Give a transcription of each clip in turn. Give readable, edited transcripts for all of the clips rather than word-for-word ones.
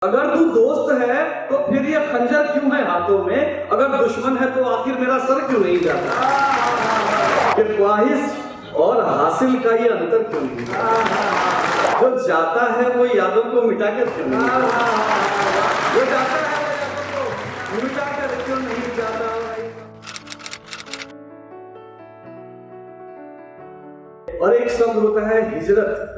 अगर तू दोस्त है तो फिर ये खंजर क्यों है हाथों में, अगर दुश्मन है तो आखिर मेरा सर क्यों नहीं जाता। कि ख्वाहिश और हासिल का ये अंतर क्यों नहीं जाता। जो जाता है वो यादों को मिटा कर क्यों नहीं जाता। जो जाता है वो यादों को मिटा कर क्यों नहीं जाता। और एक शब्द होता है हिजरत।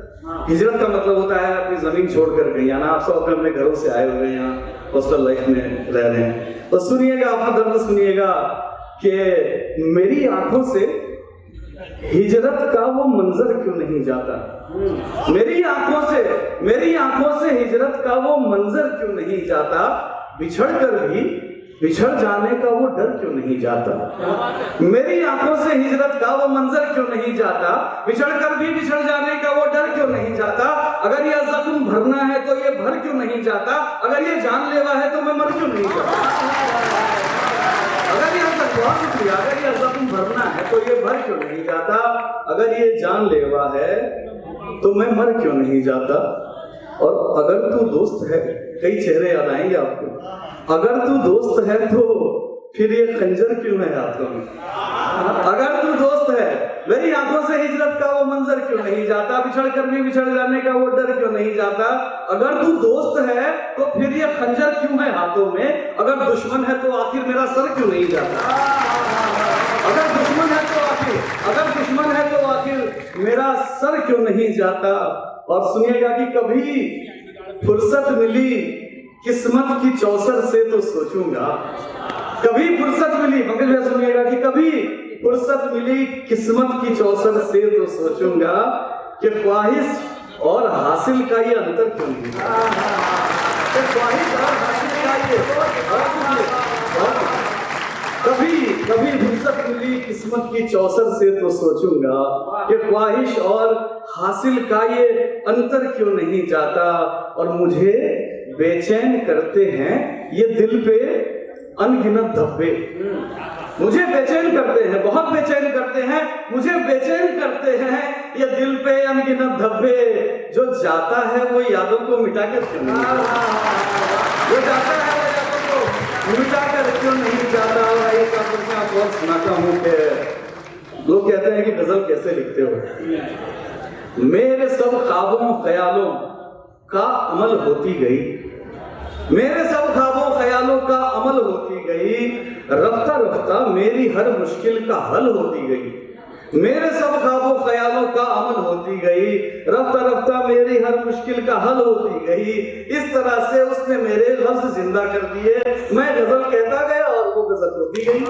हिजरत का मतलब होता है अपनी जमीन छोड़कर गई, यानी आप सब अपने घरों से आए हुए यहाँ हॉस्टल लाइफ में रह रहे हैं। तो सुनिएगा, अपना दर्द सुनिएगा कि मेरी आंखों से हिजरत का वो मंजर क्यों नहीं जाता। मेरी आंखों से हिजरत का वो मंजर क्यों नहीं जाता। बिछड़ जाने का वो डर क्यों नहीं जाता। मेरी आंखों से हिजरत का वो मंजर क्यों नहीं जाता। बिछड़ जाने का वो डर क्यों नहीं जाता। अगर ये जख्म भरना है तो ये भर क्यों नहीं जाता। अगर ये जानलेवा है तो मैं मर क्यों नहीं जाता। अगर ये जख्म भरना है तो ये भर क्यों नहीं जाता। अगर ये जानलेवा है तो मैं मर क्यों नहीं जाता। और अगर तू दोस्त है, कई चेहरे याद आएंगे आपको। अगर तू दोस्त है तो फिर ये खंजर क्यों है हाथों में। अगर तू दोस्त है, मेरी आंखों से हिजरत का वो मंजर क्यों नहीं जाता। बिछड़ जाने का वो डर क्यों नहीं जाता। अगर तू दोस्त है तो फिर ये खंजर क्यों है हाथों में। अगर दुश्मन है तो आखिर मेरा सर क्यों नहीं जाता। अगर दुश्मन है तो आखिर मेरा सर क्यों नहीं जाता। और सुनिएगा कि कभी फुर्सत मिली किस्मत की चौसर से तो सोचूंगा। कभी फुर्सत मिली, पंकज भैया सुनिएगा कि कभी फुर्सत मिली किस्मत की चौसर से तो सोचूंगा कि ख्वाहिश और हासिल का ये अंतर क्यों नहीं। ख्वाहिश और हासिल का ये कभी फुर्सत मिली किस्मत की चौसर से तो सोचूंगा कि ख्वाहिश और हासिल का ये अंतर क्यों नहीं जाता। और मुझे बेचैन करते हैं ये दिल पे अनगिनत धब्बे। मुझे बेचैन करते हैं, बहुत बेचैन करते हैं। मुझे बेचैन करते हैं ये दिल पे अनगिनत धब्बे। जो जाता है वो यादों को मिटा कर क्यों नहीं जाता। जो जाता है वो यादों को मिटा कर क्यों नहीं जाता। एक आपको और सुनाता हूँ कि लोग कहते हैं कि गजल कैसे लिखते हो। मेरे सब ख्वाबों ख्यालों का अमल होती गई। मेरे सब ख्वाबों ख्यालों का अमल होती गई। रफ्ता रफ्ता मेरी हर मुश्किल का हल होती गई। मेरे सब ख्वाबों ख्यालों का अमल होती गई। रफ्ता रफ्ता मेरी हर मुश्किल का हल होती गई। इस तरह से उसने मेरे लफ्ज जिंदा कर दिए। मैं गजल कहता गया और वो गजल होती गई।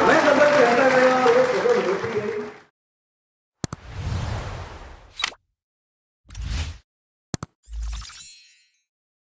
मैं गजल कहता गया